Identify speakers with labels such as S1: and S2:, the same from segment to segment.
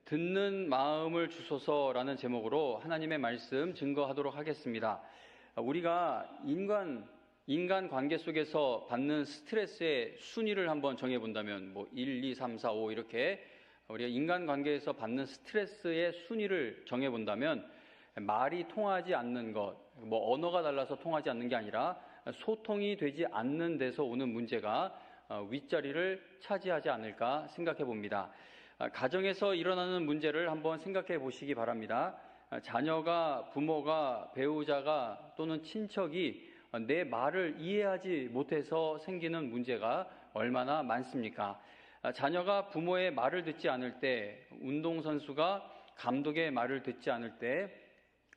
S1: 듣는 마음을 주소서라는 제목으로 하나님의 말씀 증거하도록 하겠습니다. 우리가 인간 관계 속에서 받는 스트레스의 순위를 한번 정해본다면 1, 2, 3, 4, 5 이렇게 우리가 인간 관계에서 받는 스트레스의 순위를 정해본다면 말이 통하지 않는 것, 언어가 달라서 통하지 않는 게 아니라 소통이 되지 않는 데서 오는 문제가 윗자리를 차지하지 않을까 생각해 봅니다. 가정에서 일어나는 문제를 한번 생각해 보시기 바랍니다. 자녀가, 부모가, 배우자가 또는 친척이 내 말을 이해하지 못해서 생기는 문제가 얼마나 많습니까? 자녀가 부모의 말을 듣지 않을 때, 운동선수가 감독의 말을 듣지 않을 때,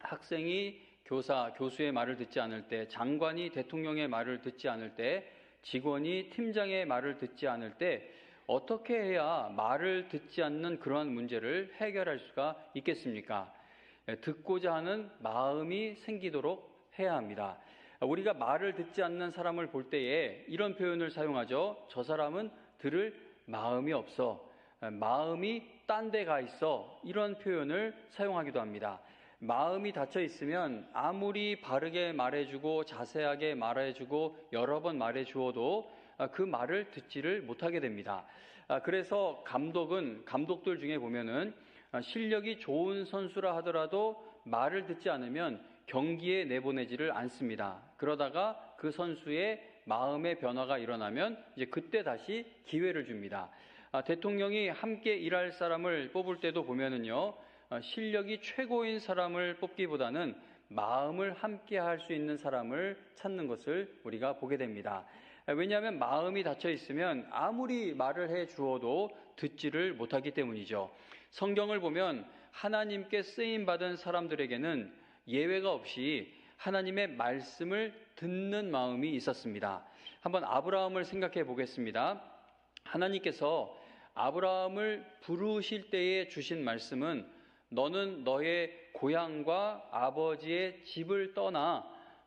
S1: 학생이 교수의 말을 듣지 않을 때, 장관이 대통령의 말을 듣지 않을 때, 직원이 팀장의 말을 듣지 않을 때 어떻게 해야 말을 듣지 않는 그러한 문제를 해결할 수가 있겠습니까? 듣고자 하는 마음이 생기도록 해야 합니다. 우리가 말을 듣지 않는 사람을 볼 때에 이런 표현을 사용하죠. 저 사람은 들을 마음이 없어. 마음이 딴 데 가 있어. 이런 표현을 사용하기도 합니다. 마음이 닫혀 있으면 아무리 바르게 말해주고 자세하게 말해주고 여러 번 말해주어도 그 말을 듣지를 못하게 됩니다. 그래서 감독들 중에 보면은 실력이 좋은 선수라 하더라도 말을 듣지 않으면 경기에 내보내지를 않습니다. 그러다가 그 선수의 마음의 변화가 일어나면 이제 그때 다시 기회를 줍니다. 대통령이 함께 일할 사람을 뽑을 때도 보면은요, 실력이 최고인 사람을 뽑기보다는 마음을 함께 할 수 있는 사람을 찾는 것을 우리가 보게 됩니다. 왜냐하면 마음이 닫혀 있으면 아무리 말을 해 주어도 듣지를 못하기 때문이죠. 성경을 보면 하나님께 쓰임받은 사람들에게는 예외가 없이 하나님의 말씀을 듣는 마음이 있었습니다. 한번 아브라함을 생각해 보겠습니다. 하나님께서 아브라함을 부르실 때에 주신 말씀은 너는 너의 고향과 아버지의 집을 떠나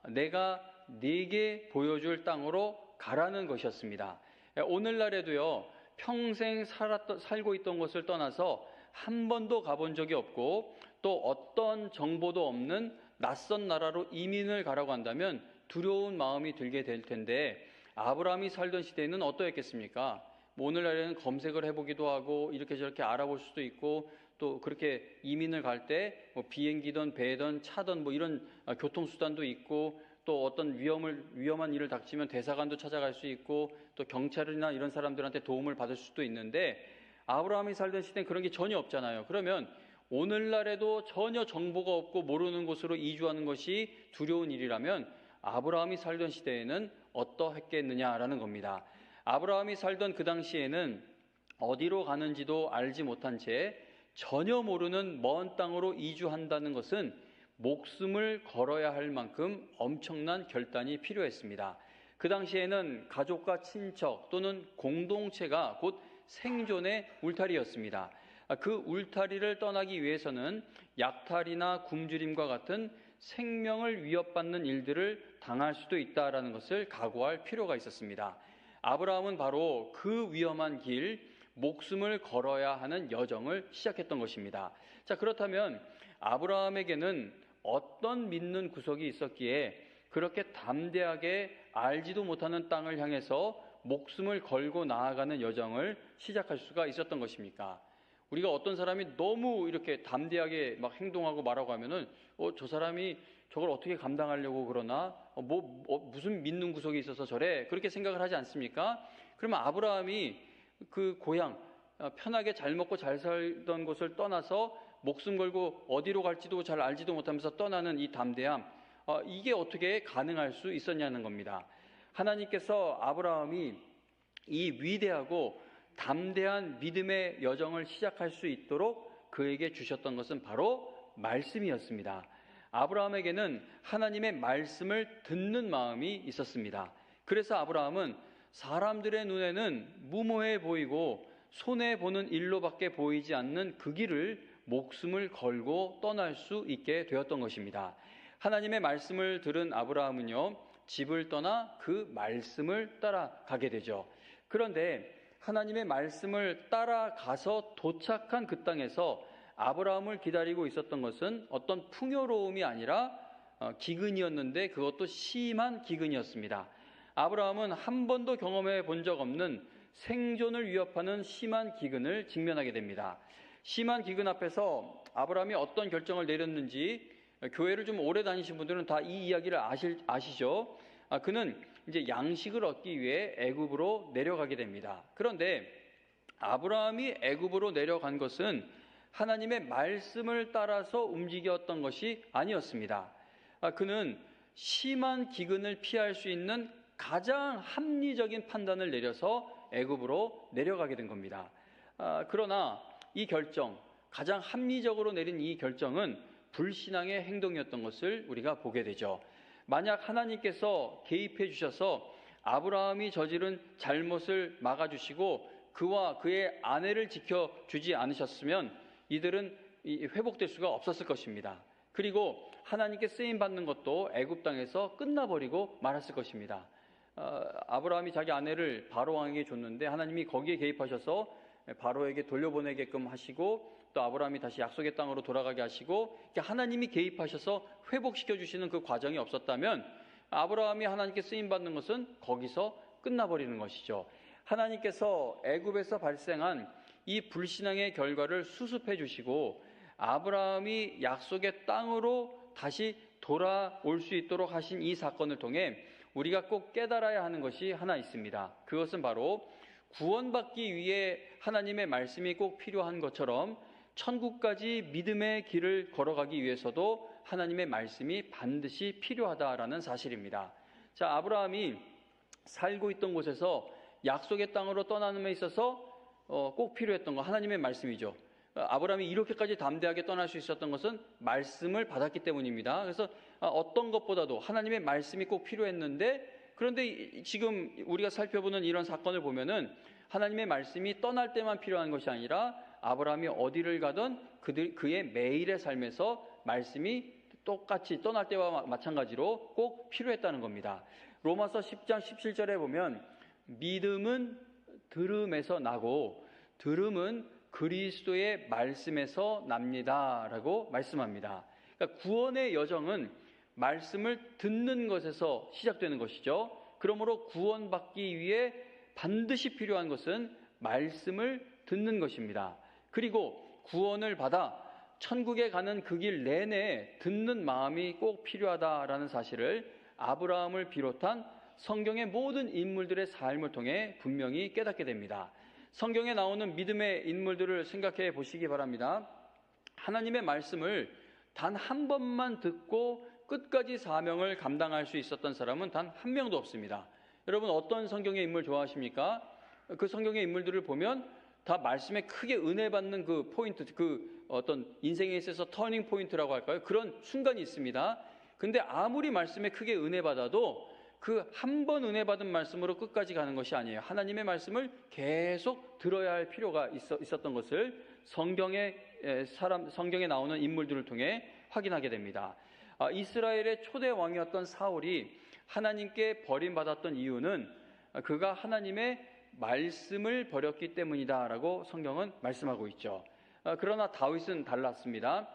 S1: 내가 네게 보여줄 땅으로 가라는 것이었습니다. 오늘날에도요, 평생 살고 있던 곳을 떠나서 한 번도 가본 적이 없고 또 어떤 정보도 없는 낯선 나라로 이민을 가라고 한다면 두려운 마음이 들게 될 텐데 아브라함이 살던 시대에는 어떠했겠습니까? 오늘날에는 검색을 해보기도 하고 이렇게 저렇게 알아볼 수도 있고 또 그렇게 이민을 갈 때 비행기든 배든 차든 이런 교통수단도 있고 또 어떤 위험한 일을 닥치면 대사관도 찾아갈 수 있고 또 경찰이나 이런 사람들한테 도움을 받을 수도 있는데 아브라함이 살던 시대는 그런 게 전혀 없잖아요. 그러면 오늘날에도 전혀 정보가 없고 모르는 곳으로 이주하는 것이 두려운 일이라면 아브라함이 살던 시대에는 어떠했겠느냐라는 겁니다. 아브라함이 살던 그 당시에는 어디로 가는지도 알지 못한 채 전혀 모르는 먼 땅으로 이주한다는 것은 목숨을 걸어야 할 만큼 엄청난 결단이 필요했습니다. 그 당시에는 가족과 친척 또는 공동체가 곧 생존의 울타리였습니다. 그 울타리를 떠나기 위해서는 약탈이나 굶주림과 같은 생명을 위협받는 일들을 당할 수도 있다는 것을 각오할 필요가 있었습니다. 아브라함은 바로 그 위험한 길, 목숨을 걸어야 하는 여정을 시작했던 것입니다. 자, 그렇다면 아브라함에게는 어떤 믿는 구석이 있었기에 그렇게 담대하게 알지도 못하는 땅을 향해서 목숨을 걸고 나아가는 여정을 시작할 수가 있었던 것입니까? 우리가 어떤 사람이 너무 이렇게 담대하게 막 행동하고 말하고 하면은 저 사람이 저걸 어떻게 감당하려고 그러나? 무슨 믿는 구석이 있어서 저래? 그렇게 생각을 하지 않습니까? 그러면 아브라함이 그 고향, 편하게 잘 먹고 잘 살던 곳을 떠나서 목숨 걸고 어디로 갈지도 잘 알지도 못하면서 떠나는 이 담대함, 이게 어떻게 가능할 수 있었냐는 겁니다. 하나님께서 아브라함이 이 위대하고 담대한 믿음의 여정을 시작할 수 있도록 그에게 주셨던 것은 바로 말씀이었습니다. 아브라함에게는 하나님의 말씀을 듣는 마음이 있었습니다. 그래서 아브라함은 사람들의 눈에는 무모해 보이고 손해보는 일로밖에 보이지 않는 그 길을 목숨을 걸고 떠날 수 있게 되었던 것입니다. 하나님의 말씀을 들은 아브라함은요, 집을 떠나 그 말씀을 따라가게 되죠. 그런데 하나님의 말씀을 따라가서 도착한 그 땅에서 아브라함을 기다리고 있었던 것은 어떤 풍요로움이 아니라 기근이었는데 그것도 심한 기근이었습니다. 아브라함은 한 번도 경험해 본 적 없는 생존을 위협하는 심한 기근을 직면하게 됩니다. 심한 기근 앞에서 아브라함이 어떤 결정을 내렸는지 교회를 좀 오래 다니신 분들은 다 이 이야기를 아시죠? 그는 이제 양식을 얻기 위해 애굽으로 내려가게 됩니다. 그런데 아브라함이 애굽으로 내려간 것은 하나님의 말씀을 따라서 움직였던 것이 아니었습니다. 그는 심한 기근을 피할 수 있는 가장 합리적인 판단을 내려서 애굽으로 내려가게 된 겁니다. 그러나 이 결정, 가장 합리적으로 내린 이 결정은 불신앙의 행동이었던 것을 우리가 보게 되죠. 만약 하나님께서 개입해 주셔서 아브라함이 저지른 잘못을 막아주시고 그와 그의 아내를 지켜주지 않으셨으면 이들은 회복될 수가 없었을 것입니다. 그리고 하나님께 쓰임받는 것도 애굽 땅에서 끝나버리고 말았을 것입니다. 아브라함이 자기 아내를 바로왕에게 줬는데 하나님이 거기에 개입하셔서 바로에게 돌려보내게끔 하시고 또 아브라함이 다시 약속의 땅으로 돌아가게 하시고 하나님이 개입하셔서 회복시켜 주시는 그 과정이 없었다면 아브라함이 하나님께 쓰임받는 것은 거기서 끝나버리는 것이죠. 하나님께서 애굽에서 발생한 이 불신앙의 결과를 수습해 주시고 아브라함이 약속의 땅으로 다시 돌아올 수 있도록 하신 이 사건을 통해 우리가 꼭 깨달아야 하는 것이 하나 있습니다. 그것은 바로 구원받기 위해 하나님의 말씀이 꼭 필요한 것처럼 천국까지 믿음의 길을 걸어가기 위해서도 하나님의 말씀이 반드시 필요하다라는 사실입니다. 자, 아브라함이 살고 있던 곳에서 약속의 땅으로 떠나는 데 있어서 꼭 필요했던 거 하나님의 말씀이죠. 아브라함이 이렇게까지 담대하게 떠날 수 있었던 것은 말씀을 받았기 때문입니다. 그래서 어떤 것보다도 하나님의 말씀이 꼭 필요했는데 그런데 지금 우리가 살펴보는 이런 사건을 보면은 하나님의 말씀이 떠날 때만 필요한 것이 아니라 아브라함이 어디를 가든 그의 매일의 삶에서 말씀이 똑같이 떠날 때와 마찬가지로 꼭 필요했다는 겁니다. 로마서 10장 17절에 보면 믿음은 들음에서 나고 들음은 그리스도의 말씀에서 납니다 라고 말씀합니다. 그러니까 구원의 여정은 말씀을 듣는 것에서 시작되는 것이죠. 그러므로 구원받기 위해 반드시 필요한 것은 말씀을 듣는 것입니다. 그리고 구원을 받아 천국에 가는 그 길 내내 듣는 마음이 꼭 필요하다라는 사실을 아브라함을 비롯한 성경의 모든 인물들의 삶을 통해 분명히 깨닫게 됩니다. 성경에 나오는 믿음의 인물들을 생각해 보시기 바랍니다. 하나님의 말씀을 단 한 번만 듣고 끝까지 사명을 감당할 수 있었던 사람은 단 한 명도 없습니다. 여러분 어떤 성경의 인물 좋아하십니까? 그 성경의 인물들을 보면 다 말씀에 크게 은혜 받는 그 포인트, 그 어떤 인생에 있어서 터닝 포인트라고 할까요? 그런 순간이 있습니다. 근데 아무리 말씀에 크게 은혜 받아도 그 한 번 은혜 받은 말씀으로 끝까지 가는 것이 아니에요. 하나님의 말씀을 계속 들어야 할 필요가 있었던 것을 성경에 나오는 인물들을 통해 확인하게 됩니다. 이스라엘의 초대 왕이었던 사울이 하나님께 버림받았던 이유는 그가 하나님의 말씀을 버렸기 때문이다라고 성경은 말씀하고 있죠. 그러나 다윗은 달랐습니다.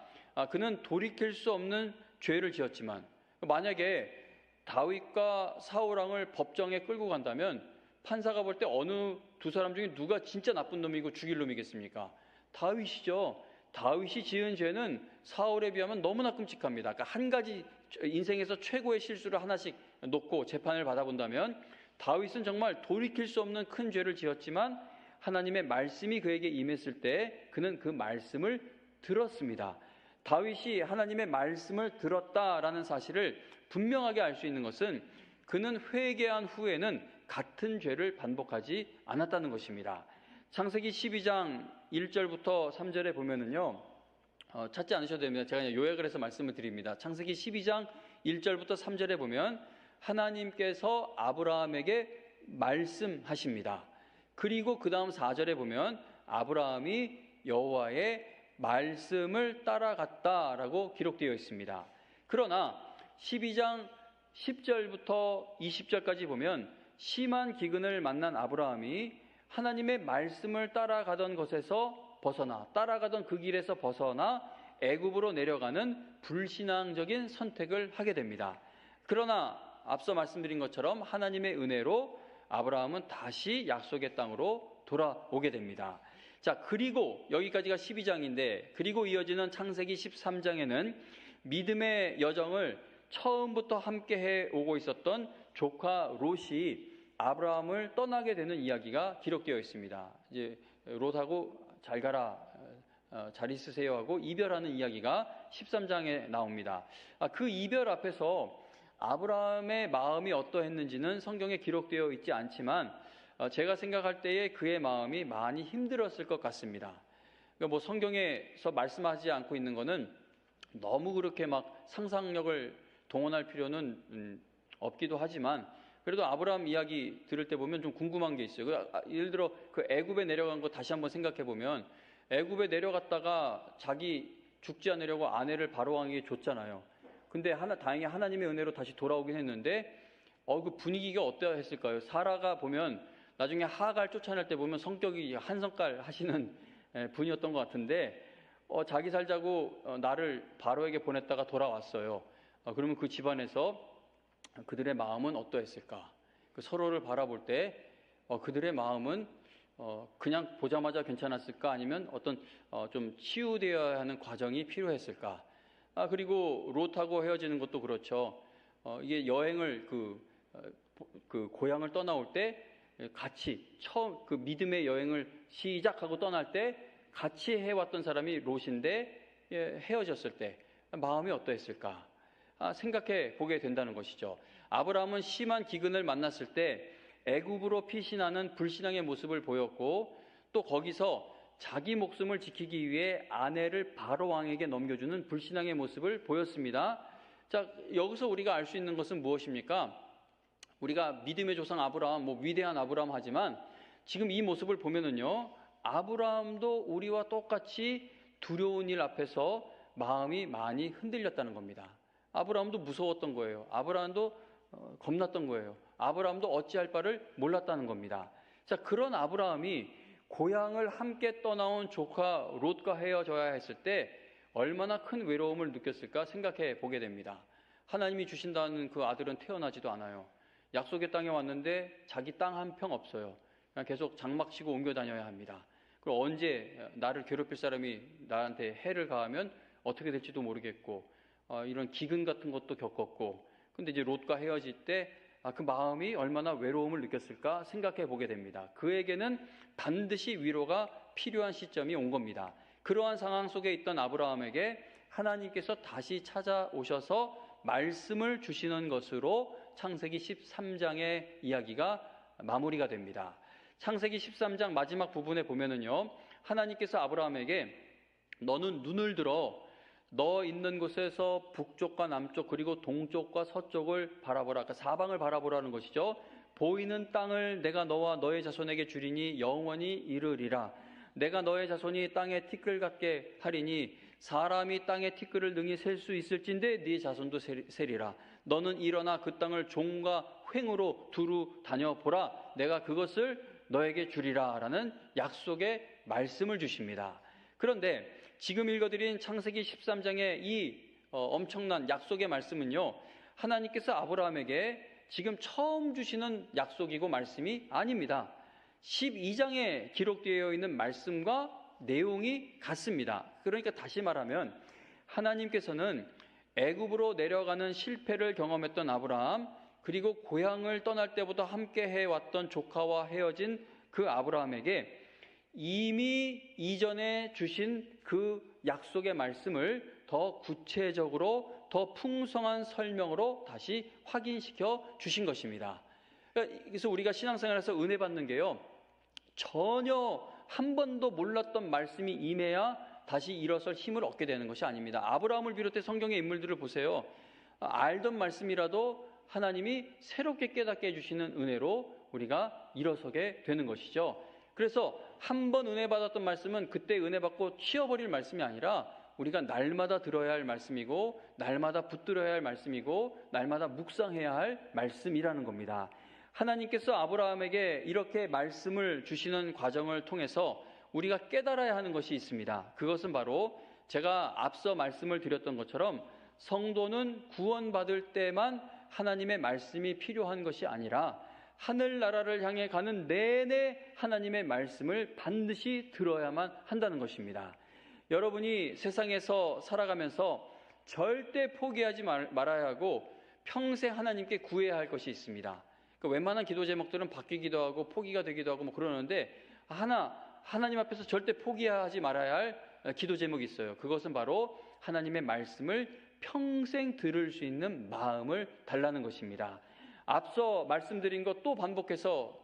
S1: 그는 돌이킬 수 없는 죄를 지었지만 만약에 다윗과 사울 왕을 법정에 끌고 간다면 판사가 볼 때 어느 두 사람 중에 누가 진짜 나쁜 놈이고 죽일 놈이겠습니까? 다윗이죠. 다윗이 지은 죄는 사울에 비하면 너무나 끔찍합니다. 그러니까 한 가지 인생에서 최고의 실수를 하나씩 놓고 재판을 받아본다면 다윗은 정말 돌이킬 수 없는 큰 죄를 지었지만 하나님의 말씀이 그에게 임했을 때 그는 그 말씀을 들었습니다. 다윗이 하나님의 말씀을 들었다라는 사실을 분명하게 알 수 있는 것은 그는 회개한 후에는 같은 죄를 반복하지 않았다는 것입니다. 창세기 12장 1절부터 3절에 보면은요, 찾지 않으셔도 됩니다. 제가 그냥 요약을 해서 말씀을 드립니다. 창세기 12장 1절부터 3절에 보면 하나님께서 아브라함에게 말씀하십니다. 그리고 그 다음 4절에 보면 아브라함이 여호와의 말씀을 따라갔다라고 기록되어 있습니다. 그러나 12장 10절부터 20절까지 보면 심한 기근을 만난 아브라함이 하나님의 말씀을 따라가던 것에서 따라가던 그 길에서 벗어나 애굽으로 내려가는 불신앙적인 선택을 하게 됩니다. 그러나 앞서 말씀드린 것처럼 하나님의 은혜로 아브라함은 다시 약속의 땅으로 돌아오게 됩니다. 자, 그리고 여기까지가 12장인데 그리고 이어지는 창세기 13장에는 믿음의 여정을 처음부터 함께 해오고 있었던 조카 롯이 아브라함을 떠나게 되는 이야기가 기록되어 있습니다. 이제 롯하고 잘 가라, 잘 있으세요 하고 이별하는 이야기가 13장에 나옵니다. 그 이별 앞에서 아브라함의 마음이 어떠했는지는 성경에 기록되어 있지 않지만 제가 생각할 때에 그의 마음이 많이 힘들었을 것 같습니다. 그러니까 뭐 성경에서 말씀하지 않고 있는 거는 너무 그렇게 막 상상력을 동원할 필요는 없기도 하지만 그래도 아브라함 이야기 들을 때 보면 좀 궁금한 게 있어요. 예를 들어 그 애굽에 내려간 거 다시 한번 생각해 보면 애굽에 내려갔다가 자기 죽지 않으려고 아내를 바로 왕에게 줬잖아요. 근데 다행히 하나님의 은혜로 다시 돌아오긴 했는데 그 분위기가 어떠 했을까요? 사라가 보면 나중에 하갈 쫓아낼 때 보면 성격이 한성깔 하시는 분이었던 것 같은데 자기 살자고 나를 바로에게 보냈다가 돌아왔어요. 그러면 그 집안에서 그들의 마음은 어떠했을까? 서로를 바라볼 때 그들의 마음은 그냥 보자마자 괜찮았을까? 아니면 어떤 좀 치유되어야 하는 과정이 필요했을까? 그리고 롯하고 헤어지는 것도 그렇죠. 이게 여행을 그 고향을 떠나올 때 같이 처음 그 믿음의 여행을 시작하고 떠날 때 같이 해왔던 사람이 롯인데 헤어졌을 때 마음이 어떠했을까? 생각해 보게 된다는 것이죠. 아브라함은 심한 기근을 만났을 때 애굽으로 피신하는 불신앙의 모습을 보였고 또 거기서 자기 목숨을 지키기 위해 아내를 바로 왕에게 넘겨주는 불신앙의 모습을 보였습니다. 자, 여기서 우리가 알 수 있는 것은 무엇입니까? 우리가 믿음의 조상 아브라함, 위대한 아브라함 하지만 지금 이 모습을 보면은요, 아브라함도 우리와 똑같이 두려운 일 앞에서 마음이 많이 흔들렸다는 겁니다. 아브라함도 무서웠던 거예요. 아브라함도 겁났던 거예요. 아브라함도 어찌할 바를 몰랐다는 겁니다. 자, 그런 아브라함이 고향을 함께 떠나온 조카 롯과 헤어져야 했을 때 얼마나 큰 외로움을 느꼈을까 생각해 보게 됩니다. 하나님이 주신다는 그 아들은 태어나지도 않아요. 약속의 땅에 왔는데 자기 땅 한 평 없어요. 그냥 계속 장막 치고 옮겨 다녀야 합니다. 그리고 언제 나를 괴롭힐 사람이 나한테 해를 가하면 어떻게 될지도 모르겠고 이런 기근 같은 것도 겪었고 근데 이제 롯과 헤어질 때 그 마음이 얼마나 외로움을 느꼈을까 생각해 보게 됩니다. 그에게는 반드시 위로가 필요한 시점이 온 겁니다. 그러한 상황 속에 있던 아브라함에게 하나님께서 다시 찾아오셔서 말씀을 주시는 것으로 창세기 13장의 이야기가 마무리가 됩니다. 창세기 13장 마지막 부분에 보면은요, 하나님께서 아브라함에게 너는 눈을 들어 너 있는 곳에서 북쪽과 남쪽 그리고 동쪽과 서쪽을 바라보라. 그러니까 사방을 바라보라는 것이죠. 보이는 땅을 내가 너와 너의 자손에게 주리니 영원히 이르리라. 내가 너의 자손이 땅에 티끌 같게 하리니 사람이 땅에 티끌을 능히 셀 수 있을진데 네 자손도 세리라. 너는 일어나 그 땅을 종과 횡으로 두루 다녀보라. 내가 그것을 너에게 주리라 라는 약속의 말씀을 주십니다. 그런데 지금 읽어드린 창세기 13장의 이 엄청난 약속의 말씀은요, 하나님께서 아브라함에게 지금 처음 주시는 약속이고 말씀이 아닙니다. 12장에 기록되어 있는 말씀과 내용이 같습니다. 그러니까 다시 말하면 하나님께서는 애굽으로 내려가는 실패를 경험했던 아브라함, 그리고 고향을 떠날 때부터 함께 해왔던 조카와 헤어진 그 아브라함에게 이미 이전에 주신 그 약속의 말씀을 더 구체적으로 더 풍성한 설명으로 다시 확인시켜 주신 것입니다. 그래서 우리가 신앙생활에서 은혜 받는 게요, 전혀 한 번도 몰랐던 말씀이 임해야 다시 일어설 힘을 얻게 되는 것이 아닙니다. 아브라함을 비롯해 성경의 인물들을 보세요. 알던 말씀이라도 하나님이 새롭게 깨닫게 해주시는 은혜로 우리가 일어서게 되는 것이죠. 그래서 한 번 은혜 받았던 말씀은 그때 은혜 받고 치워버릴 말씀이 아니라 우리가 날마다 들어야 할 말씀이고 날마다 붙들어야 할 말씀이고 날마다 묵상해야 할 말씀이라는 겁니다. 하나님께서 아브라함에게 이렇게 말씀을 주시는 과정을 통해서 우리가 깨달아야 하는 것이 있습니다. 그것은 바로 제가 앞서 말씀을 드렸던 것처럼 성도는 구원받을 때만 하나님의 말씀이 필요한 것이 아니라 하늘나라를 향해 가는 내내 하나님의 말씀을 반드시 들어야만 한다는 것입니다. 여러분이 세상에서 살아가면서 절대 포기하지 말아야 하고 평생 하나님께 구해야 할 것이 있습니다. 웬만한 기도 제목들은 바뀌기도 하고 포기가 되기도 하고 그러는데 하나님 앞에서 절대 포기하지 말아야 할 기도 제목이 있어요. 그것은 바로 하나님의 말씀을 평생 들을 수 있는 마음을 달라는 것입니다. 앞서 말씀드린 것 또 반복해서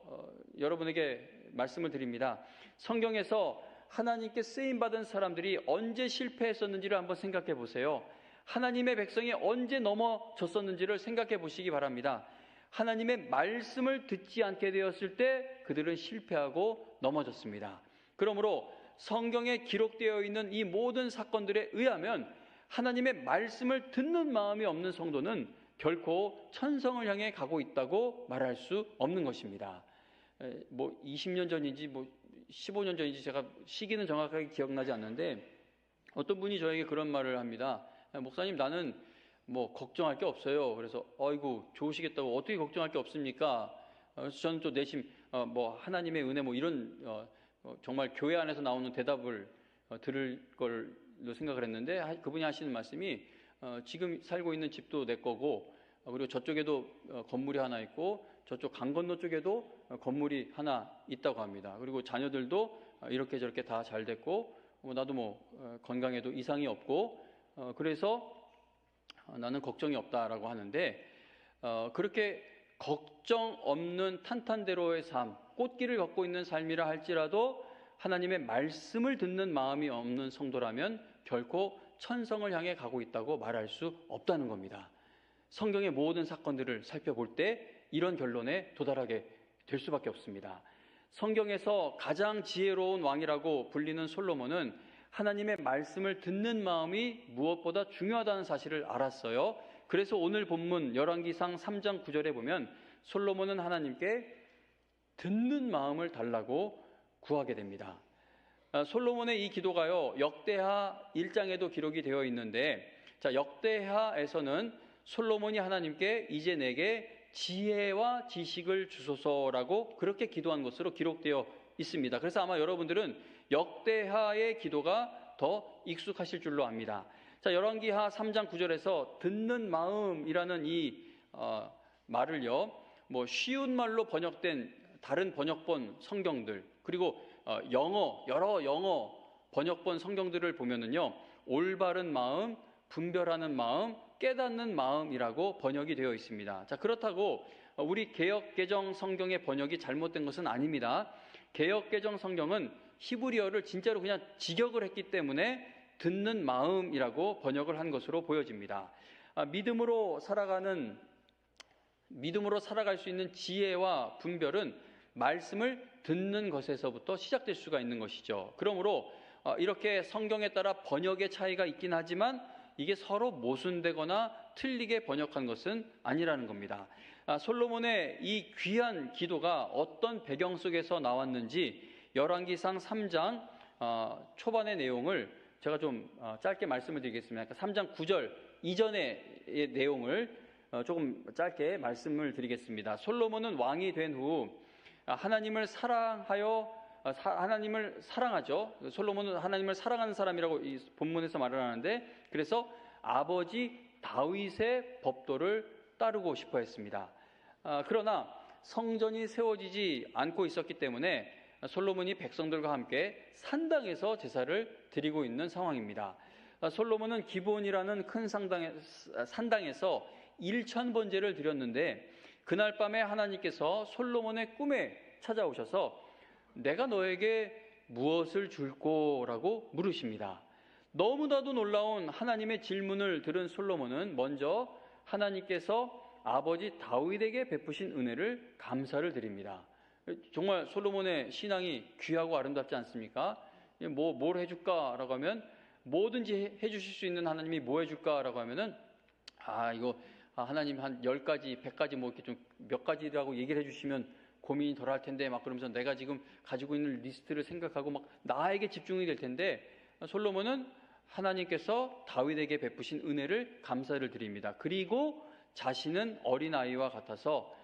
S1: 여러분에게 말씀을 드립니다. 성경에서 하나님께 쓰임받은 사람들이 언제 실패했었는지를 한번 생각해 보세요. 하나님의 백성이 언제 넘어졌었는지를 생각해 보시기 바랍니다. 하나님의 말씀을 듣지 않게 되었을 때 그들은 실패하고 넘어졌습니다. 그러므로 성경에 기록되어 있는 이 모든 사건들에 의하면 하나님의 말씀을 듣는 마음이 없는 성도는 결코 천성을 향해 가고 있다고 말할 수 없는 것입니다. 20년 전인지 15년 전인지 제가 시기는 정확하게 기억나지 않는데 어떤 분이 저에게 그런 말을 합니다. 목사님, 나는 걱정할 게 없어요. 그래서 아이고 좋으시겠다고, 어떻게 걱정할 게 없습니까? 그래서 저는 또 내심 하나님의 은혜 이런 정말 교회 안에서 나오는 대답을 들을 걸로 생각을 했는데 그분이 하시는 말씀이 지금 살고 있는 집도 내 거고 그리고 저쪽에도 건물이 하나 있고 저쪽 강 건너 쪽에도 건물이 하나 있다고 합니다. 그리고 자녀들도 이렇게 저렇게 다 잘 됐고 나도 건강에도 이상이 없고 그래서 나는 걱정이 없다라고 하는데 그렇게 걱정 없는 탄탄대로의 삶, 꽃길을 걷고 있는 삶이라 할지라도 하나님의 말씀을 듣는 마음이 없는 성도라면 결코 천성을 향해 가고 있다고 말할 수 없다는 겁니다. 성경의 모든 사건들을 살펴볼 때 이런 결론에 도달하게 될 수밖에 없습니다. 성경에서 가장 지혜로운 왕이라고 불리는 솔로몬은 하나님의 말씀을 듣는 마음이 무엇보다 중요하다는 사실을 알았어요. 그래서 오늘 본문 열왕기상 3장 9절에 보면 솔로몬은 하나님께 듣는 마음을 달라고 구하게 됩니다. 솔로몬의 이 기도가요, 역대하 1장에도 기록이 되어 있는데, 역대하에서는 솔로몬이 하나님께 이제 내게 지혜와 지식을 주소서라고 그렇게 기도한 것으로 기록되어 있습니다. 그래서 아마 여러분들은 역대하의 기도가 더 익숙하실 줄로 압니다. 열왕기하 3장 9절에서 듣는 마음이라는 이 말을요, 쉬운 말로 번역된 다른 번역본 성경들, 그리고 여러 영어 번역본 성경들을 보면은요, 올바른 마음, 분별하는 마음, 깨닫는 마음이라고 번역이 되어 있습니다. 그렇다고 우리 개역개정 성경의 번역이 잘못된 것은 아닙니다. 개역개정 성경은 히브리어를 진짜로 그냥 직역을 했기 때문에 듣는 마음이라고 번역을 한 것으로 보여집니다. 믿음으로 살아갈 수 있는 지혜와 분별은 말씀을 듣는 것에서부터 시작될 수가 있는 것이죠. 그러므로 이렇게 성경에 따라 번역의 차이가 있긴 하지만 이게 서로 모순되거나 틀리게 번역한 것은 아니라는 겁니다. 솔로몬의 이 귀한 기도가 어떤 배경 속에서 나왔는지 열왕기상 3장 초반의 내용을 제가 좀 짧게 말씀을 드리겠습니다. 3장 9절 이전의 내용을 조금 짧게 말씀을 드리겠습니다. 솔로몬은 왕이 된 후 하나님을 사랑하죠. 솔로몬은 하나님을 사랑하는 사람이라고 이 본문에서 말을 하는데, 그래서 아버지 다윗의 법도를 따르고 싶어 했습니다. 그러나 성전이 세워지지 않고 있었기 때문에 솔로몬이 백성들과 함께 산당에서 제사를 드리고 있는 상황입니다. 솔로몬은 기브온이라는 큰 산당에서 1000번제를 드렸는데, 그날 밤에 하나님께서 솔로몬의 꿈에 찾아오셔서 내가 너에게 무엇을 줄 거라고 물으십니다. 너무나도 놀라운 하나님의 질문을 들은 솔로몬은 먼저 하나님께서 아버지 다윗에게 베푸신 은혜를 감사를 드립니다. 정말 솔로몬의 신앙이 귀하고 아름답지 않습니까? 뭘 해줄까라고 하면, 뭐든지 해주실 수 있는 하나님이 뭐 해줄까라고 하면은 이거 하나님 한 10가지, 100가지 뭐 이렇게 좀 몇 가지라고 얘기를 해주시면 고민이 덜 할 텐데 막 그러면서 내가 지금 가지고 있는 리스트를 생각하고 막 나에게 집중이 될 텐데 솔로몬은 하나님께서 다윗에게 베푸신 은혜를 감사를 드립니다. 그리고 자신은 어린아이와 같아서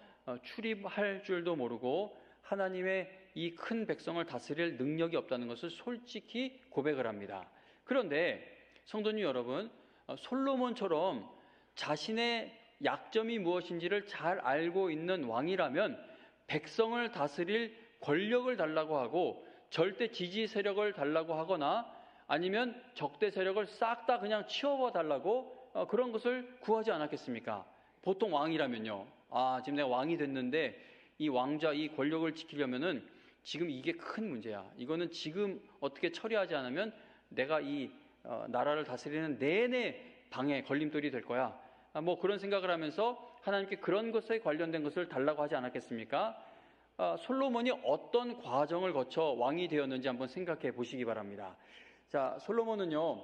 S1: 출입할 줄도 모르고 하나님의 이 큰 백성을 다스릴 능력이 없다는 것을 솔직히 고백을 합니다. 그런데 성도님 여러분, 솔로몬처럼 자신의 약점이 무엇인지를 잘 알고 있는 왕이라면 백성을 다스릴 권력을 달라고 하고 절대 지지 세력을 달라고 하거나 아니면 적대 세력을 싹 다 그냥 치워봐 달라고 그런 것을 구하지 않았겠습니까? 보통 왕이라면요. 지금 내가 왕이 됐는데 이 왕좌, 이 권력을 지키려면은 지금 이게 큰 문제야. 이거는 지금 어떻게 처리하지 않으면 내가 이 나라를 다스리는 내내 방해, 걸림돌이 될 거야. 뭐 그런 생각을 하면서 하나님께 그런 것에 관련된 것을 달라고 하지 않았겠습니까? 솔로몬이 어떤 과정을 거쳐 왕이 되었는지 한번 생각해 보시기 바랍니다. 자, 솔로몬은요,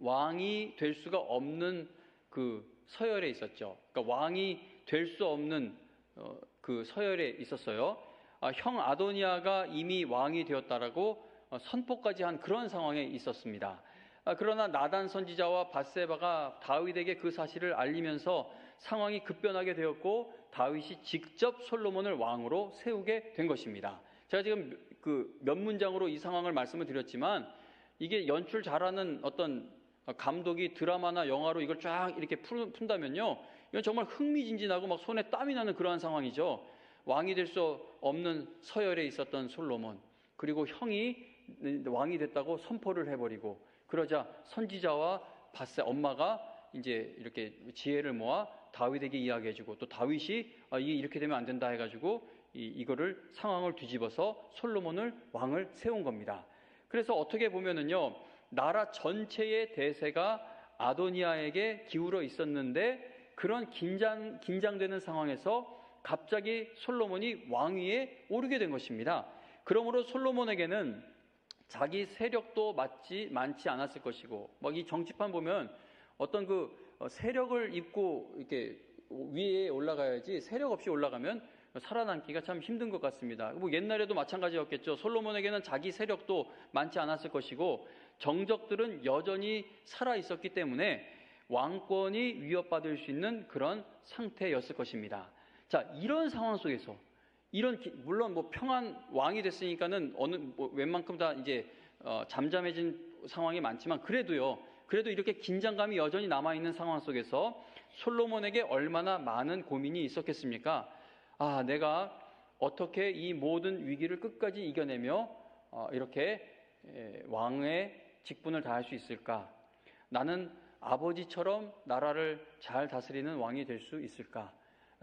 S1: 왕이 될 수가 없는 그 서열에 있었죠. 그러니까 왕이 될 수 없는 그 서열에 있었어요. 형 아도니아가 이미 왕이 되었다라고 선포까지 한 그런 상황에 있었습니다. 그러나 나단 선지자와 밧세바가 다윗에게 그 사실을 알리면서 상황이 급변하게 되었고 다윗이 직접 솔로몬을 왕으로 세우게 된 것입니다. 제가 지금 그 몇 문장으로 이 상황을 말씀을 드렸지만 이게 연출 잘하는 어떤 감독이 드라마나 영화로 이걸 쫙 이렇게 푼다면요, 이건 정말 흥미진진하고 막 손에 땀이 나는 그러한 상황이죠. 왕이 될 수 없는 서열에 있었던 솔로몬, 그리고 형이 왕이 됐다고 선포를 해버리고, 그러자 선지자와 엄마가 이제 이렇게 지혜를 모아 다윗에게 이야기해주고, 또 다윗이 이게 이렇게 되면 안 된다 해가지고 이거를 상황을 뒤집어서 솔로몬을 왕을 세운 겁니다. 그래서 어떻게 보면은요, 나라 전체의 대세가 아도니아에게 기울어 있었는데 그런 긴장되는 상황에서 갑자기 솔로몬이 왕위에 오르게 된 것입니다. 그러므로 솔로몬에게는 자기 세력도 많지 않았을 것이고, 막 이 정치판 보면 어떤 그 세력을 입고 이렇게 위에 올라가야지 세력 없이 올라가면 살아남기가 참 힘든 것 같습니다. 뭐 옛날에도 마찬가지였겠죠. 솔로몬에게는 자기 세력도 많지 않았을 것이고 정적들은 여전히 살아 있었기 때문에 왕권이 위협받을 수 있는 그런 상태였을 것입니다. 자, 이런 상황 속에서 물론 뭐 평안 왕이 됐으니까는 웬만큼 다 이제 잠잠해진 상황이 많지만 그래도 이렇게 긴장감이 여전히 남아 있는 상황 속에서 솔로몬에게 얼마나 많은 고민이 있었겠습니까? 내가 어떻게 이 모든 위기를 끝까지 이겨내며 이렇게 왕의 직분을 다할 수 있을까? 나는 아버지처럼 나라를 잘 다스리는 왕이 될 수 있을까?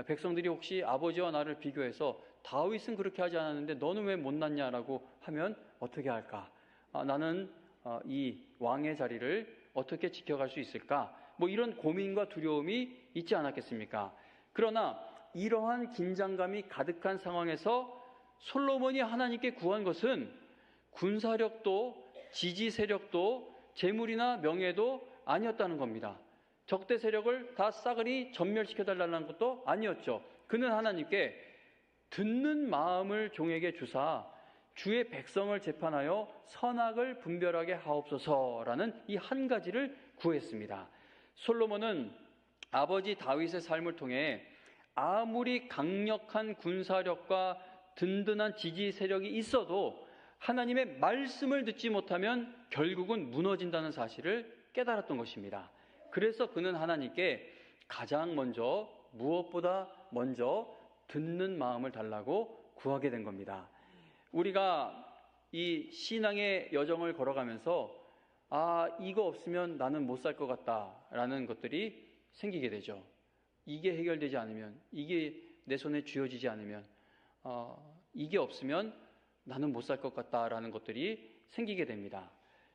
S1: 백성들이 혹시 아버지와 나를 비교해서 다윗은 그렇게 하지 않았는데 너는 왜 못났냐라고 하면 어떻게 할까? 나는 이 왕의 자리를 어떻게 지켜갈 수 있을까? 뭐 이런 고민과 두려움이 있지 않았겠습니까? 그러나 이러한 긴장감이 가득한 상황에서 솔로몬이 하나님께 구한 것은 군사력도 지지 세력도 재물이나 명예도 아니었다는 겁니다. 적대 세력을 다 싸그리 전멸시켜달라는 것도 아니었죠. 그는 하나님께 듣는 마음을 종에게 주사 주의 백성을 재판하여 선악을 분별하게 하옵소서라는 이 한 가지를 구했습니다. 솔로몬은 아버지 다윗의 삶을 통해 아무리 강력한 군사력과 든든한 지지 세력이 있어도 하나님의 말씀을 듣지 못하면 결국은 무너진다는 사실을 깨달았던 것입니다. 그래서 그는 하나님께 가장 먼저, 무엇보다 먼저 듣는 마음을 달라고 구하게 된 겁니다. 우리가 이 신앙의 여정을 걸어가면서 이거 없으면 나는 못 살 것 같다라는 것들이 생기게 되죠. 이게 해결되지 않으면, 이게 내 손에 쥐어지지 않으면, 이게 없으면 나는 못 살 것 같다라는 것들이 생기게 됩니다.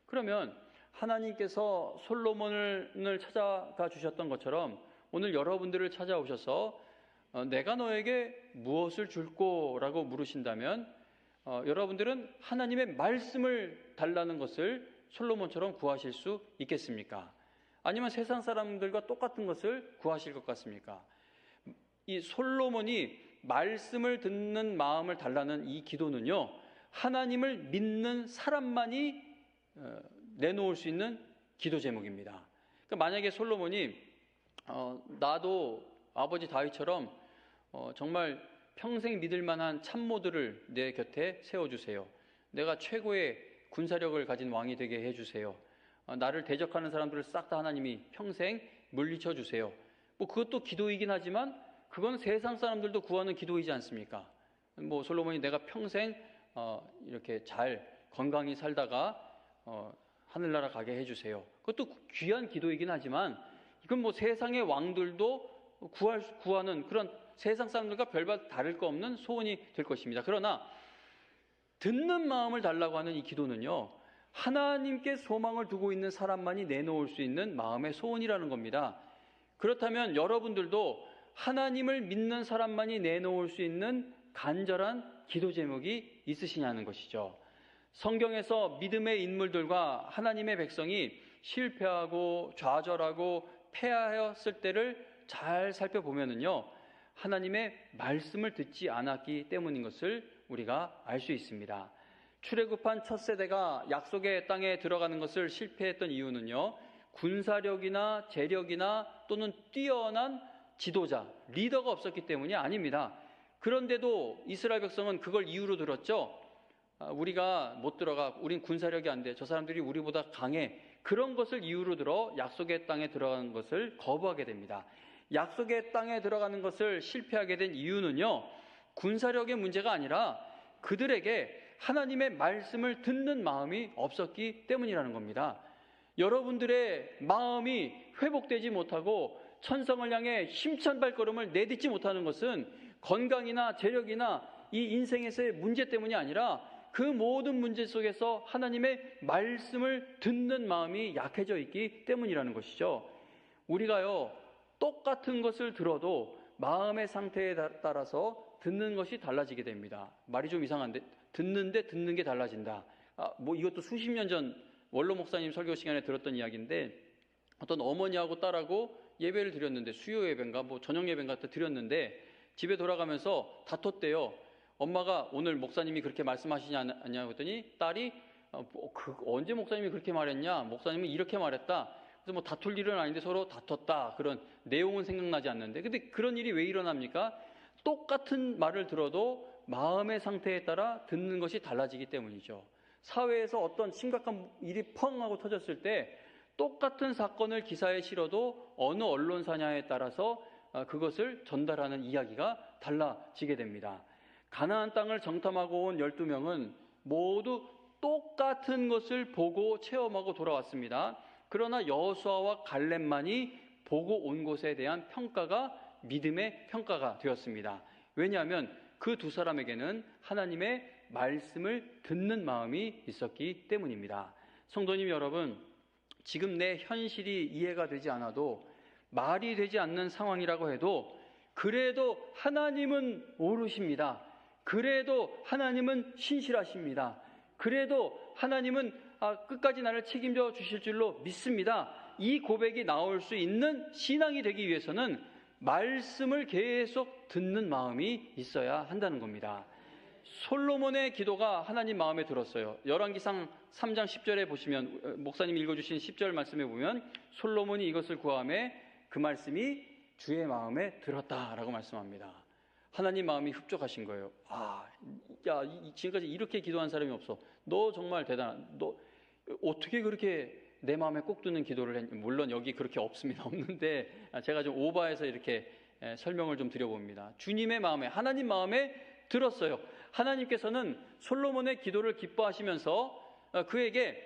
S1: 그러면 하나님께서 솔로몬을 찾아가 주셨던 것처럼 오늘 여러분들을 찾아오셔서 내가 너에게 무엇을 줄꼬라고 물으신다면 여러분들은 하나님의 말씀을 달라는 것을 솔로몬처럼 구하실 수 있겠습니까? 아니면 세상 사람들과 똑같은 것을 구하실 것 같습니까? 이 솔로몬이 말씀을 듣는 마음을 달라는 이 기도는요, 하나님을 믿는 사람만이 내놓을 수 있는 기도 제목입니다. 그러니까 만약에 솔로몬이 나도 아버지 다윗처럼 정말 평생 믿을 만한 참모들을 내 곁에 세워주세요. 내가 최고의 군사력을 가진 왕이 되게 해주세요. 나를 대적하는 사람들을 싹 다 하나님이 평생 물리쳐 주세요. 뭐 그것도 기도이긴 하지만 그건 세상 사람들도 구하는 기도이지 않습니까? 뭐 솔로몬이 내가 평생 이렇게 잘 건강히 살다가 하늘나라 가게 해주세요. 그것도 귀한 기도이긴 하지만 이건 뭐 세상의 왕들도 구하는 그런 세상 사람들과 별반 다를 거 없는 소원이 될 것입니다. 그러나 듣는 마음을 달라고 하는 이 기도는요, 하나님께 소망을 두고 있는 사람만이 내놓을 수 있는 마음의 소원이라는 겁니다. 그렇다면 여러분들도 하나님을 믿는 사람만이 내놓을 수 있는 간절한 기도 제목이 있으시냐는 것이죠. 성경에서 믿음의 인물들과 하나님의 백성이 실패하고 좌절하고 패하였을 때를 잘 살펴보면은요, 하나님의 말씀을 듣지 않았기 때문인 것을 우리가 알 수 있습니다. 출애굽한 첫 세대가 약속의 땅에 들어가는 것을 실패했던 이유는요, 군사력이나 재력이나 또는 뛰어난 지도자, 리더가 없었기 때문이 아닙니다. 그런데도 이스라엘 백성은 그걸 이유로 들었죠. 우리가 못 들어가, 우린 군사력이 안 돼, 저 사람들이 우리보다 강해, 그런 것을 이유로 들어 약속의 땅에 들어가는 것을 거부하게 됩니다. 약속의 땅에 들어가는 것을 실패하게 된 이유는요, 군사력의 문제가 아니라 그들에게 하나님의 말씀을 듣는 마음이 없었기 때문이라는 겁니다. 여러분들의 마음이 회복되지 못하고 천성을 향해 힘찬 발걸음을 내딛지 못하는 것은 건강이나 재력이나 이 인생에서의 문제 때문이 아니라 그 모든 문제 속에서 하나님의 말씀을 듣는 마음이 약해져 있기 때문이라는 것이죠. 우리가요, 똑같은 것을 들어도 마음의 상태에 따라서 듣는 것이 달라지게 됩니다. 말이 좀 이상한데, 듣는데 듣는 게 달라진다. 뭐 이것도 수십 년 전 원로 목사님 설교 시간에 들었던 이야기인데, 어떤 어머니하고 딸하고 예배를 드렸는데, 수요 예배인가 뭐 저녁 예배인가 드렸는데 집에 돌아가면서 다퉜대요. 엄마가 오늘 목사님이 그렇게 말씀하시지 않냐고 했더니 딸이 언제 목사님이 그렇게 말했냐, 목사님은 이렇게 말했다. 그래서 뭐 다툴 일은 아닌데 서로 다퉜다. 그런 내용은 생각나지 않는데, 근데 그런 일이 왜 일어납니까? 똑같은 말을 들어도 마음의 상태에 따라 듣는 것이 달라지기 때문이죠. 사회에서 어떤 심각한 일이 펑 하고 터졌을 때 똑같은 사건을 기사에 실어도 어느 언론사냐에 따라서 그것을 전달하는 이야기가 달라지게 됩니다. 가나안 땅을 정탐하고 온 12명은 모두 똑같은 것을 보고 체험하고 돌아왔습니다. 그러나 여호수아와 갈렙만이 보고 온 곳에 대한 평가가 믿음의 평가가 되었습니다. 왜냐하면 그 두 사람에게는 하나님의 말씀을 듣는 마음이 있었기 때문입니다. 성도님 여러분, 지금 내 현실이 이해가 되지 않아도, 말이 되지 않는 상황이라고 해도 그래도 하나님은 오르십니다. 그래도 하나님은 신실하십니다. 그래도 하나님은 끝까지 나를 책임져 주실 줄로 믿습니다. 이 고백이 나올 수 있는 신앙이 되기 위해서는 말씀을 계속 듣는 마음이 있어야 한다는 겁니다. 솔로몬의 기도가 하나님 마음에 들었어요. 열왕기상 3장 10절에 보시면, 목사님이 읽어주신 10절 말씀에 보면 솔로몬이 이것을 구하매 그 말씀이 주의 마음에 들었다라고 말씀합니다. 하나님 마음이 흡족하신 거예요. 지금까지 이렇게 기도한 사람이 없어. 너 정말 대단한, 너 어떻게 그렇게 내 마음에 꼭 드는 기도를 했냐. 물론 여기 그렇게 없습니다. 없는데 제가 좀 오버해서 이렇게 설명을 좀 드려봅니다. 주님의 마음에, 하나님 마음에 들었어요. 하나님께서는 솔로몬의 기도를 기뻐하시면서 그에게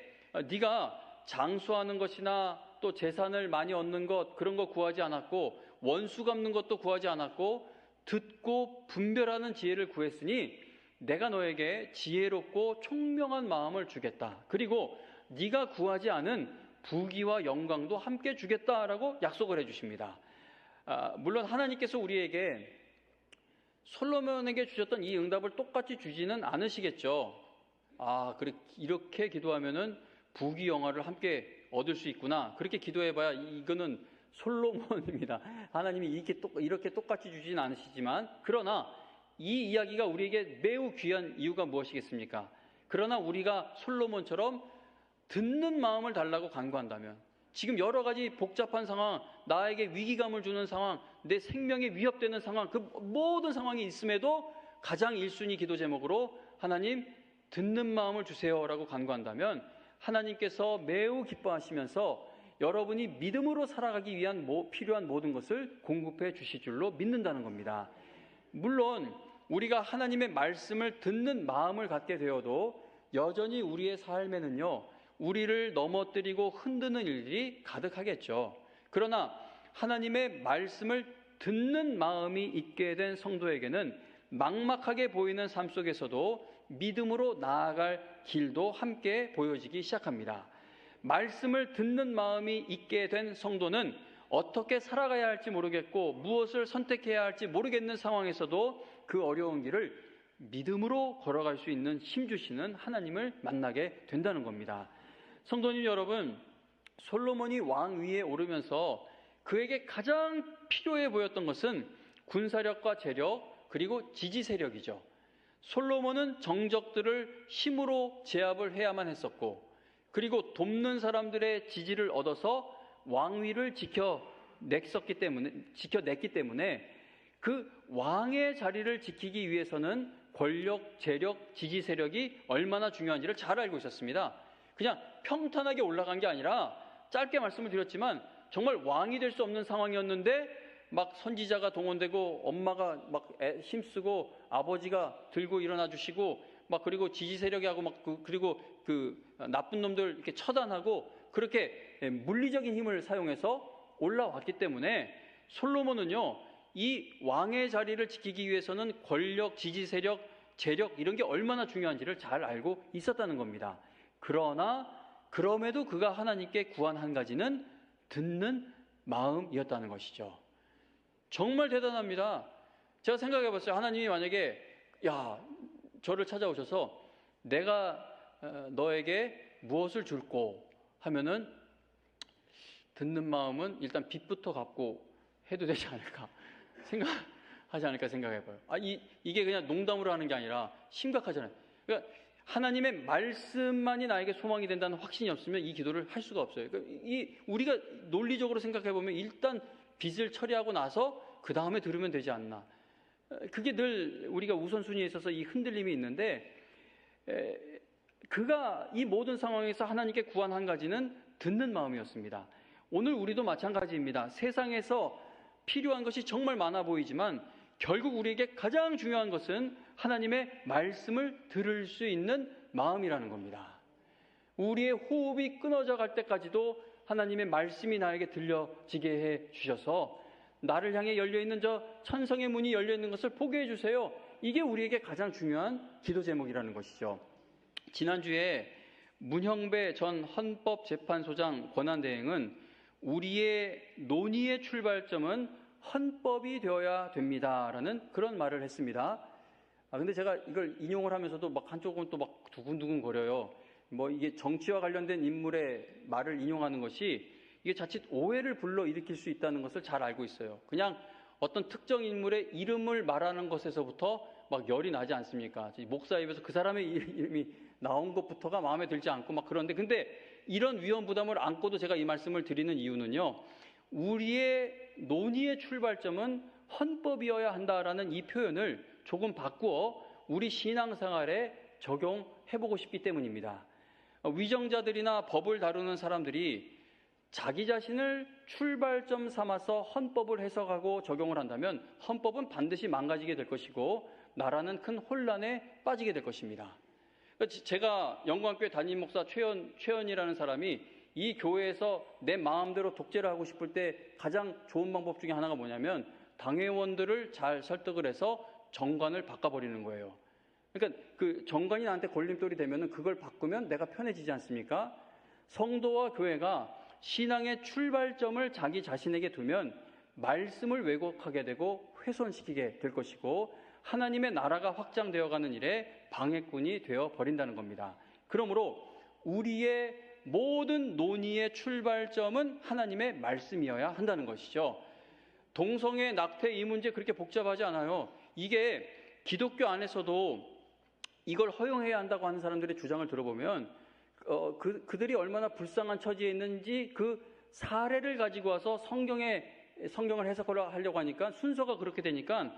S1: 네가 장수하는 것이나 또 재산을 많이 얻는 것, 그런 거 구하지 않았고, 원수 갚는 것도 구하지 않았고, 듣고 분별하는 지혜를 구했으니 내가 너에게 지혜롭고 총명한 마음을 주겠다. 그리고 네가 구하지 않은 부귀와 영광도 함께 주겠다라고 약속을 해주십니다. 물론 하나님께서 우리에게 솔로몬에게 주셨던 이 응답을 똑같이 주지는 않으시겠죠. 이렇게 기도하면은 부귀 영화를 함께 얻을 수 있구나. 그렇게 기도해봐야 이거는 솔로몬입니다. 하나님이 이렇게 똑같이 주진 않으시지만, 그러나 이 이야기가 우리에게 매우 귀한 이유가 무엇이겠습니까? 그러나 우리가 솔로몬처럼 듣는 마음을 달라고 간구한다면, 지금 여러 가지 복잡한 상황, 나에게 위기감을 주는 상황, 내 생명에 위협되는 상황, 그 모든 상황이 있음에도 가장 1순위 기도 제목으로 하나님 듣는 마음을 주세요라고 간구한다면, 하나님께서 매우 기뻐하시면서 여러분이 믿음으로 살아가기 위한 필요한 모든 것을 공급해 주실 줄로 믿는다는 겁니다. 물론 우리가 하나님의 말씀을 듣는 마음을 갖게 되어도 여전히 우리의 삶에는요, 우리를 넘어뜨리고 흔드는 일들이 가득하겠죠. 그러나 하나님의 말씀을 듣는 마음이 있게 된 성도에게는 막막하게 보이는 삶 속에서도 믿음으로 나아갈 길도 함께 보여지기 시작합니다. 말씀을 듣는 마음이 있게 된 성도는 어떻게 살아가야 할지 모르겠고 무엇을 선택해야 할지 모르겠는 상황에서도 그 어려운 길을 믿음으로 걸어갈 수 있는 힘 주시는 하나님을 만나게 된다는 겁니다. 성도님 여러분, 솔로몬이 왕 위에 오르면서 그에게 가장 필요해 보였던 것은 군사력과 재력, 그리고 지지 세력이죠. 솔로몬은 정적들을 힘으로 제압을 해야만 했었고, 그리고 돕는 사람들의 지지를 얻어서 왕위를 지켜냈기 때문에 그 왕의 자리를 지키기 위해서는 권력, 재력, 지지 세력이 얼마나 중요한지를 잘 알고 있었습니다. 그냥 평탄하게 올라간 게 아니라, 짧게 말씀을 드렸지만 정말 왕이 될 수 없는 상황이었는데 막 선지자가 동원되고 엄마가 막 힘쓰고 아버지가 들고 일어나 주시고 막 그리고 지지 세력하고 막 그리고 그 나쁜 놈들 이렇게 처단하고 그렇게 물리적인 힘을 사용해서 올라왔기 때문에 솔로몬은요, 이 왕의 자리를 지키기 위해서는 권력, 지지 세력, 재력 이런 게 얼마나 중요한지를 잘 알고 있었다는 겁니다. 그러나 그럼에도 그가 하나님께 구한 한 가지는 듣는 마음이었다는 것이죠. 정말 대단합니다. 제가 생각해 봤어요. 하나님이 만약에 저를 찾아오셔서 내가 너에게 무엇을 줄고 하면은 듣는 마음은 일단 빚부터 갚고 해도 되지 않을까 생각하지 않을까 생각해봐요. 이게 그냥 농담으로 하는 게 아니라 심각하잖아요. 그러니까 하나님의 말씀만이 나에게 소망이 된다는 확신이 없으면 이 기도를 할 수가 없어요. 그러니까 우리가 논리적으로 생각해보면 일단 빚을 처리하고 나서 그 다음에 들으면 되지 않나. 그게 늘 우리가 우선순위에 있어서 이 흔들림이 있는데, 그가 이 모든 상황에서 하나님께 구한 한 가지는 듣는 마음이었습니다. 오늘 우리도 마찬가지입니다. 세상에서 필요한 것이 정말 많아 보이지만 결국 우리에게 가장 중요한 것은 하나님의 말씀을 들을 수 있는 마음이라는 겁니다. 우리의 호흡이 끊어져 갈 때까지도 하나님의 말씀이 나에게 들려지게 해 주셔서 나를 향해 열려있는 저 천성의 문이 열려있는 것을 보게 해주세요. 이게 우리에게 가장 중요한 기도 제목이라는 것이죠. 지난주에 문형배 전 헌법재판소장 권한대행은 우리의 논의의 출발점은 헌법이 되어야 됩니다라는 그런 말을 했습니다. 근데 제가 이걸 인용을 하면서도 막 한쪽은 또 막 두근두근 거려요. 이게 정치와 관련된 인물의 말을 인용하는 것이 이게 자칫 오해를 불러일으킬 수 있다는 것을 잘 알고 있어요. 그냥 어떤 특정 인물의 이름을 말하는 것에서부터 막 열이 나지 않습니까? 목사 입에서 그 사람의 이름이 나온 것부터가 마음에 들지 않고 막 그런데, 근데 이런 위험 부담을 안고도 제가 이 말씀을 드리는 이유는요, 우리의 논의의 출발점은 헌법이어야 한다라는 이 표현을 조금 바꾸어 우리 신앙생활에 적용해보고 싶기 때문입니다. 위정자들이나 법을 다루는 사람들이 자기 자신을 출발점 삼아서 헌법을 해석하고 적용을 한다면 헌법은 반드시 망가지게 될 것이고 나라는 큰 혼란에 빠지게 될 것입니다. 제가 영광교회 담임 목사 최연이라는 사람이 이 교회에서 내 마음대로 독재를 하고 싶을 때 가장 좋은 방법 중에 하나가 뭐냐면 당회원들을 잘 설득을 해서 정관을 바꿔버리는 거예요. 그러니까 그 정관이 나한테 걸림돌이 되면 그걸 바꾸면 내가 편해지지 않습니까? 성도와 교회가 신앙의 출발점을 자기 자신에게 두면 말씀을 왜곡하게 되고 훼손시키게 될 것이고 하나님의 나라가 확장되어가는 일에 방해꾼이 되어버린다는 겁니다. 그러므로 우리의 모든 논의의 출발점은 하나님의 말씀이어야 한다는 것이죠. 동성애, 낙태 이 문제 그렇게 복잡하지 않아요. 이게 기독교 안에서도 이걸 허용해야 한다고 하는 사람들의 주장을 들어보면 그들이 얼마나 불쌍한 처지에 있는지 그 사례를 가지고 와서 성경을 해석하려고 하니까 순서가 그렇게 되니까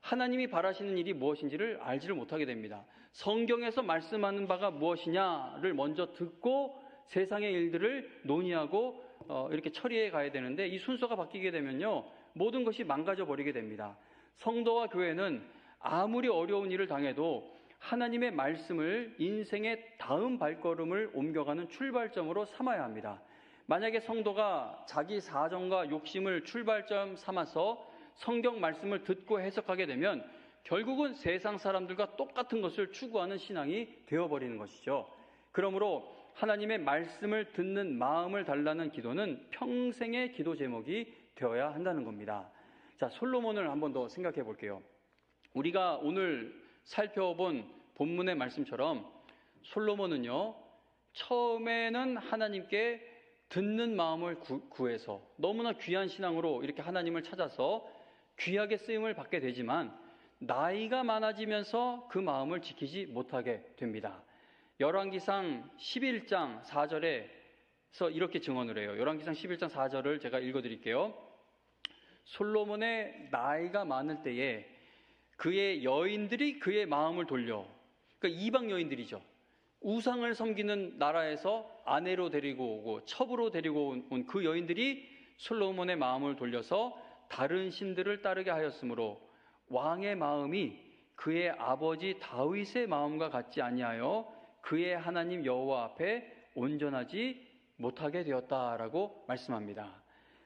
S1: 하나님이 바라시는 일이 무엇인지를 알지를 못하게 됩니다. 성경에서 말씀하는 바가 무엇이냐를 먼저 듣고 세상의 일들을 논의하고 이렇게 처리해 가야 되는데 이 순서가 바뀌게 되면요, 모든 것이 망가져 버리게 됩니다. 성도와 교회는 아무리 어려운 일을 당해도 하나님의 말씀을 인생의 다음 발걸음을 옮겨가는 출발점으로 삼아야 합니다. 만약에 성도가 자기 사정과 욕심을 출발점 삼아서 성경 말씀을 듣고 해석하게 되면 결국은 세상 사람들과 똑같은 것을 추구하는 신앙이 되어버리는 것이죠. 그러므로 하나님의 말씀을 듣는 마음을 달라는 기도는 평생의 기도 제목이 되어야 한다는 겁니다. 자, 솔로몬을 한 번 더 생각해 볼게요. 우리가 오늘 살펴본 본문의 말씀처럼 솔로몬은요, 처음에는 하나님께 듣는 마음을 구해서 너무나 귀한 신앙으로 이렇게 하나님을 찾아서 귀하게 쓰임을 받게 되지만 나이가 많아지면서 그 마음을 지키지 못하게 됩니다. 열왕기상 11장 4절에서 이렇게 증언을 해요. 열왕기상 11장 4절을 제가 읽어드릴게요. 솔로몬의 나이가 많을 때에 그의 여인들이 그의 마음을 돌려, 그러니까 이방 여인들이죠. 우상을 섬기는 나라에서 아내로 데리고 오고 첩으로 데리고 온 그 여인들이 솔로몬의 마음을 돌려서 다른 신들을 따르게 하였으므로 왕의 마음이 그의 아버지 다윗의 마음과 같지 아니하여 그의 하나님 여호와 앞에 온전하지 못하게 되었다라고 말씀합니다.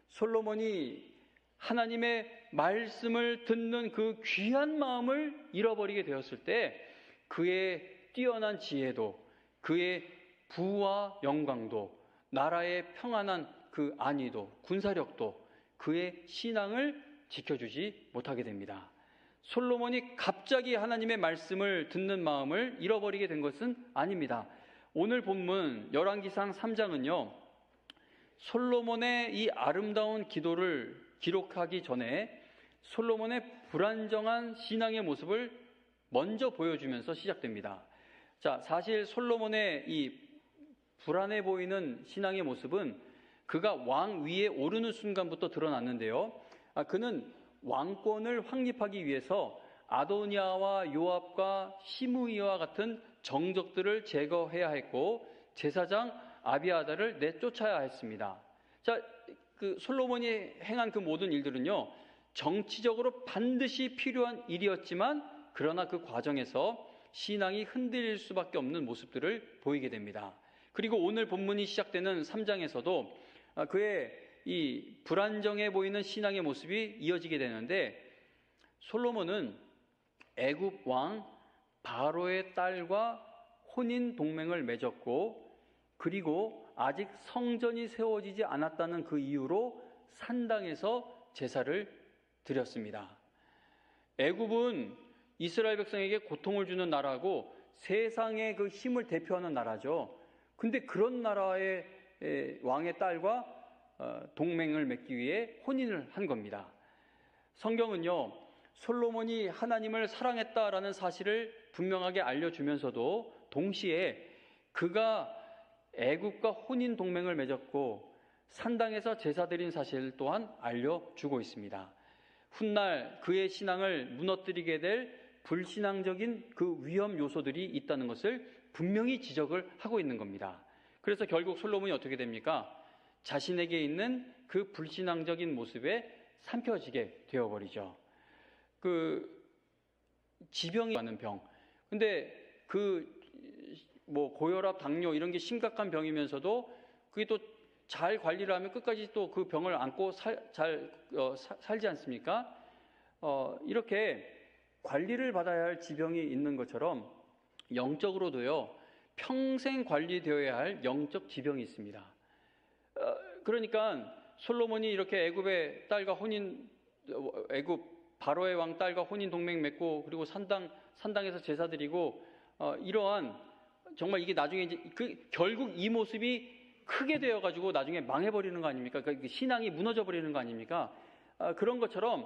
S1: 솔로몬이 하나님의 말씀을 듣는 그 귀한 마음을 잃어버리게 되었을 때 그의 뛰어난 지혜도, 그의 부와 영광도, 나라의 평안한 그 안위도, 군사력도 그의 신앙을 지켜주지 못하게 됩니다. 솔로몬이 갑자기 하나님의 말씀을 듣는 마음을 잃어버리게 된 것은 아닙니다. 오늘 본문 열왕기상 3장은요, 솔로몬의 이 아름다운 기도를 기록하기 전에 솔로몬의 불안정한 신앙의 모습을 먼저 보여주면서 시작됩니다. 자, 사실 솔로몬의 이 불안해 보이는 신앙의 모습은 그가 왕 위에 오르는 순간부터 드러났는데요. 그는 왕권을 확립하기 위해서 아도니아와 요압과 시므이와 같은 정적들을 제거해야 했고 제사장 아비아달을 내쫓아야 했습니다. 자, 그 솔로몬이 행한 그 모든 일들은요, 정치적으로 반드시 필요한 일이었지만 그러나 그 과정에서 신앙이 흔들릴 수밖에 없는 모습들을 보이게 됩니다. 그리고 오늘 본문이 시작되는 3장에서도 그의 이 불안정해 보이는 신앙의 모습이 이어지게 되는데 솔로몬은 애굽 왕 바로의 딸과 혼인 동맹을 맺었고 그리고 아직 성전이 세워지지 않았다는 그 이유로 산당에서 제사를 드렸습니다. 애굽은 이스라엘 백성에게 고통을 주는 나라고 세상의 그 힘을 대표하는 나라죠. 근데 그런 나라의 왕의 딸과 동맹을 맺기 위해 혼인을 한 겁니다. 성경은요, 솔로몬이 하나님을 사랑했다라는 사실을 분명하게 알려주면서도 동시에 그가 애굽과 혼인 동맹을 맺었고 산당에서 제사 드린 사실 또한 알려주고 있습니다. 훗날 그의 신앙을 무너뜨리게 될 불신앙적인 그 위험 요소들이 있다는 것을 분명히 지적을 하고 있는 겁니다. 그래서 결국 솔로몬이 어떻게 됩니까? 자신에게 있는 그 불신앙적인 모습에 삼켜지게 되어버리죠. 그 지병이 많은 병. 근데 고혈압, 당뇨 이런 게 심각한 병이면서도 그게 또 잘 관리를 하면 끝까지 또 그 병을 안고 살지 않습니까? 이렇게 관리를 받아야 할 지병이 있는 것처럼 영적으로도요, 평생 관리되어야 할 영적 지병이 있습니다. 그러니까 솔로몬이 이렇게 애굽의 딸과 애굽 바로의 왕 딸과 혼인 동맹 맺고 그리고 산당에서 제사 드리고 이러한 정말 이게 나중에 이제 결국 이 모습이 크게 되어가지고 나중에 망해버리는 거 아닙니까? 그러니까 신앙이 무너져버리는 거 아닙니까? 그런 것처럼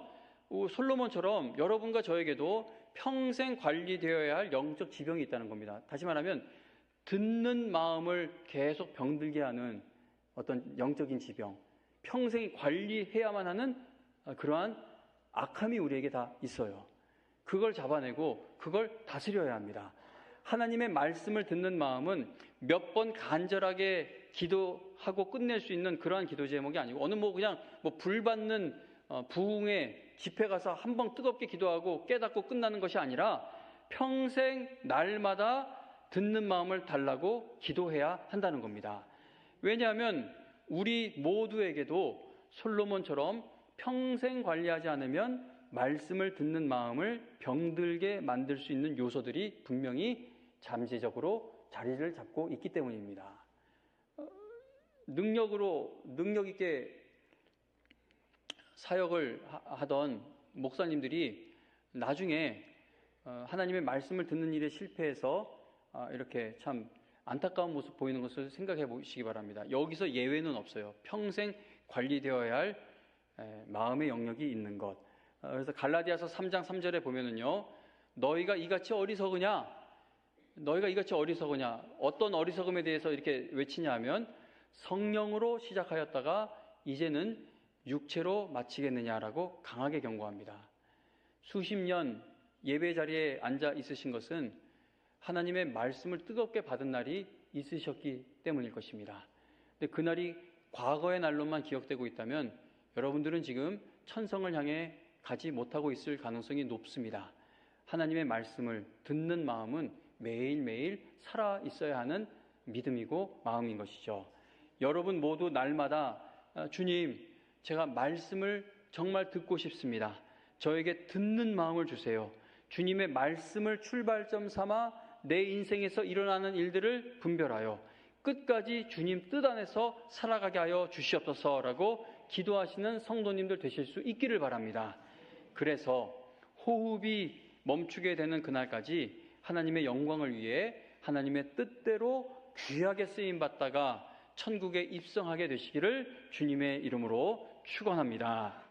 S1: 솔로몬처럼 여러분과 저에게도 평생 관리되어야 할 영적 지병이 있다는 겁니다. 다시 말하면 듣는 마음을 계속 병들게 하는 어떤 영적인 지병, 평생 관리해야만 하는 그러한 악함이 우리에게 다 있어요. 그걸 잡아내고 그걸 다스려야 합니다. 하나님의 말씀을 듣는 마음은 몇 번 간절하게 기도하고 끝낼 수 있는 그러한 기도 제목이 아니고 어느 그냥 불 받는 부흥회 집회 가서 한 번 뜨겁게 기도하고 깨닫고 끝나는 것이 아니라 평생 날마다 듣는 마음을 달라고 기도해야 한다는 겁니다. 왜냐하면 우리 모두에게도 솔로몬처럼 평생 관리하지 않으면 말씀을 듣는 마음을 병들게 만들 수 있는 요소들이 분명히 잠재적으로 자리를 잡고 있기 때문입니다. 능력 있게 사역을 하던 목사님들이 나중에 하나님의 말씀을 듣는 일에 실패해서 이렇게 참 안타까운 모습 보이는 것을 생각해 보시기 바랍니다. 여기서 예외는 없어요. 평생 관리되어야 할 마음의 영역이 있는 것. 그래서 갈라디아서 3장 3절에 보면은요, 너희가 이같이 어리석으냐? 어떤 어리석음에 대해서 이렇게 외치냐 하면 성령으로 시작하였다가 이제는 육체로 마치겠느냐라고 강하게 경고합니다. 수십 년 예배 자리에 앉아 있으신 것은 하나님의 말씀을 뜨겁게 받은 날이 있으셨기 때문일 것입니다. 근데 그 날이 과거의 날로만 기억되고 있다면 여러분들은 지금 천성을 향해 가지 못하고 있을 가능성이 높습니다. 하나님의 말씀을 듣는 마음은 매일매일 살아 있어야 하는 믿음이고 마음인 것이죠. 여러분 모두 날마다 주님, 제가 말씀을 정말 듣고 싶습니다. 저에게 듣는 마음을 주세요. 주님의 말씀을 출발점 삼아 내 인생에서 일어나는 일들을 분별하여 끝까지 주님 뜻 안에서 살아가게 하여 주시옵소서라고 기도하시는 성도님들 되실 수 있기를 바랍니다. 그래서 호흡이 멈추게 되는 그날까지 하나님의 영광을 위해 하나님의 뜻대로 귀하게 쓰임받다가 천국에 입성하게 되시기를 주님의 이름으로 축원합니다.